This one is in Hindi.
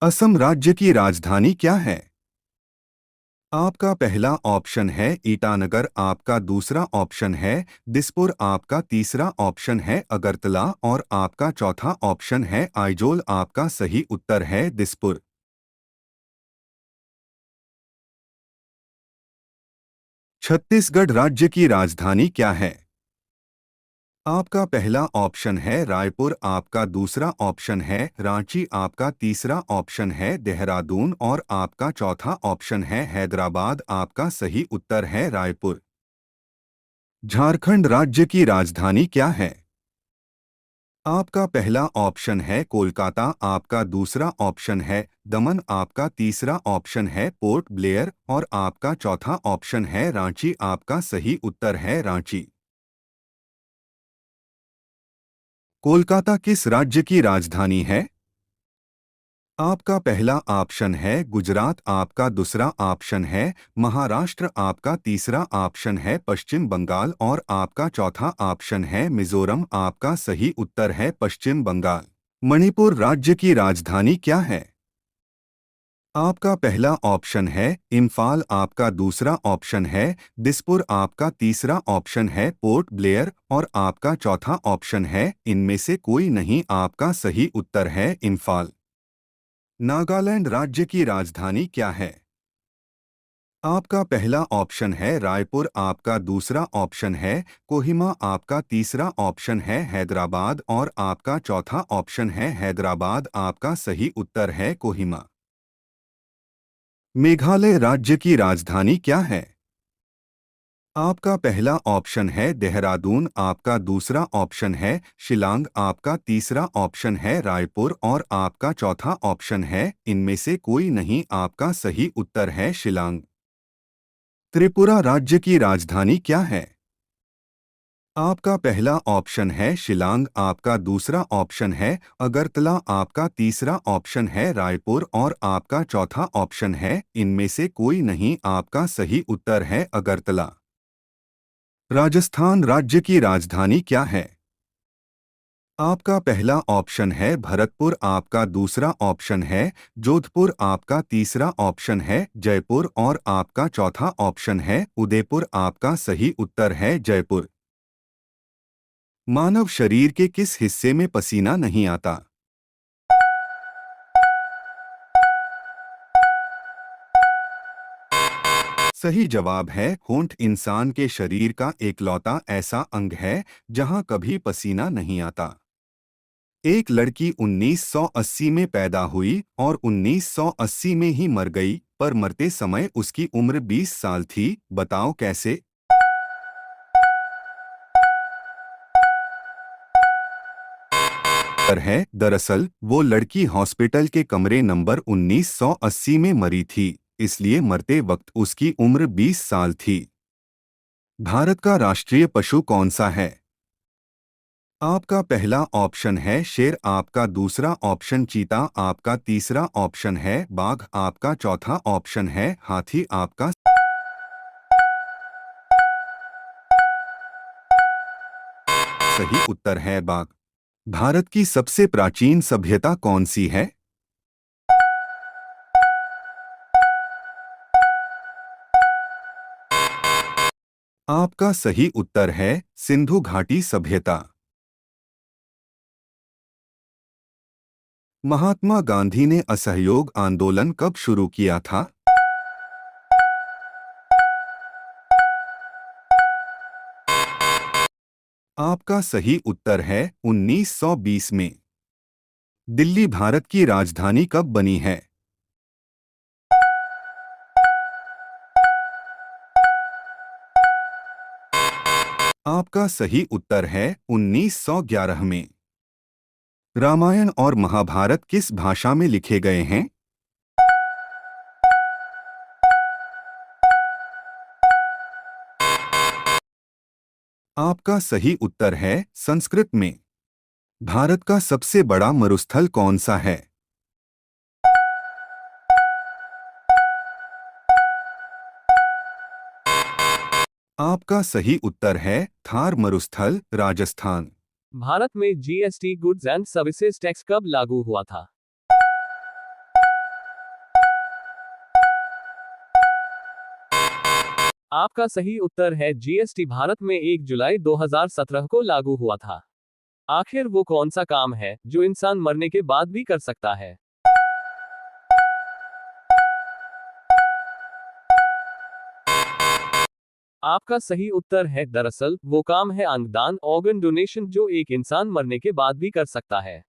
असम राज्य की राजधानी क्या है? आपका पहला ऑप्शन है ईटानगर, आपका दूसरा ऑप्शन है दिसपुर, आपका तीसरा ऑप्शन है अगरतला और आपका चौथा ऑप्शन है आइजोल। आपका सही उत्तर है दिसपुर। छत्तीसगढ़ राज्य की राजधानी क्या है? आपका पहला ऑप्शन है रायपुर, आपका दूसरा ऑप्शन है रांची, आपका तीसरा ऑप्शन है देहरादून और आपका चौथा ऑप्शन है हैदराबाद। आपका सही उत्तर है रायपुर। झारखंड राज्य की राजधानी क्या है? आपका पहला ऑप्शन है कोलकाता, आपका दूसरा ऑप्शन है दमन, आपका तीसरा ऑप्शन है पोर्ट ब्लेयर और आपका चौथा ऑप्शन है रांची। आपका सही उत्तर है रांची। कोलकाता किस राज्य की राजधानी है? आपका पहला ऑप्शन है गुजरात, आपका दूसरा ऑप्शन है महाराष्ट्र, आपका तीसरा ऑप्शन है पश्चिम बंगाल और आपका चौथा ऑप्शन है मिजोरम। आपका सही उत्तर है पश्चिम बंगाल। मणिपुर राज्य की राजधानी क्या है? आपका पहला ऑप्शन है इम्फाल, आपका दूसरा ऑप्शन है दिसपुर, आपका तीसरा ऑप्शन है पोर्ट ब्लेयर और आपका चौथा ऑप्शन है इनमें से कोई नहीं। आपका सही उत्तर है इम्फाल। नागालैंड राज्य की राजधानी क्या है? आपका पहला ऑप्शन है रायपुर, आपका दूसरा ऑप्शन है कोहिमा, आपका तीसरा ऑप्शन है हैदराबाद और आपका चौथा ऑप्शन है हैदराबाद। आपका सही उत्तर है कोहिमा। मेघालय राज्य की राजधानी क्या है? आपका पहला ऑप्शन है देहरादून, आपका दूसरा ऑप्शन है शिलांग, आपका तीसरा ऑप्शन है रायपुर और आपका चौथा ऑप्शन है इनमें से कोई नहीं। आपका सही उत्तर है शिलांग। त्रिपुरा राज्य की राजधानी क्या है? आपका पहला ऑप्शन है शिलांग, आपका दूसरा ऑप्शन है अगरतला, आपका तीसरा ऑप्शन है रायपुर और आपका चौथा ऑप्शन है इनमें से कोई नहीं। आपका सही उत्तर है अगरतला। राजस्थान राज्य की राजधानी क्या है? आपका पहला ऑप्शन है भरतपुर, आपका दूसरा ऑप्शन है जोधपुर, आपका तीसरा ऑप्शन है जयपुर और आपका चौथा ऑप्शन है उदयपुर। आपका सही उत्तर है जयपुर। मानव शरीर के किस हिस्से में पसीना नहीं आता? सही जवाब है होंठ। इंसान के शरीर का एकलौता ऐसा अंग है जहां कभी पसीना नहीं आता। एक लड़की 1980 में पैदा हुई और 1980 में ही मर गई, पर मरते समय उसकी उम्र 20 साल थी। बताओ कैसे? पर है दरअसल वो लड़की हॉस्पिटल के कमरे नंबर 1980 में मरी थी, इसलिए मरते वक्त उसकी उम्र 20 साल थी। भारत का राष्ट्रीय पशु कौन सा है? आपका पहला ऑप्शन है शेर, आपका दूसरा ऑप्शन चीता, आपका तीसरा ऑप्शन है बाघ, आपका चौथा ऑप्शन है हाथी। आपका सही उत्तर है बाघ। भारत की सबसे प्राचीन सभ्यता कौन सी है? आपका सही उत्तर है सिंधु घाटी सभ्यता। महात्मा गांधी ने असहयोग आंदोलन कब शुरू किया था? आपका सही उत्तर है 1920 में। दिल्ली भारत की राजधानी कब बनी है? आपका सही उत्तर है 1911 में। रामायण और महाभारत किस भाषा में लिखे गए हैं? आपका सही उत्तर है संस्कृत में। भारत का सबसे बड़ा मरुस्थल कौन सा है? आपका सही उत्तर है थार मरुस्थल, राजस्थान। भारत में GST goods and services tax कब लागू हुआ था? आपका सही उत्तर है जीएसटी भारत में 1 जुलाई 2017 को लागू हुआ था। आखिर वो कौन सा काम है जो इंसान मरने के बाद भी कर सकता है? आपका सही उत्तर है दरअसल वो काम है अंगदान, ऑर्गन डोनेशन, जो एक इंसान मरने के बाद भी कर सकता है।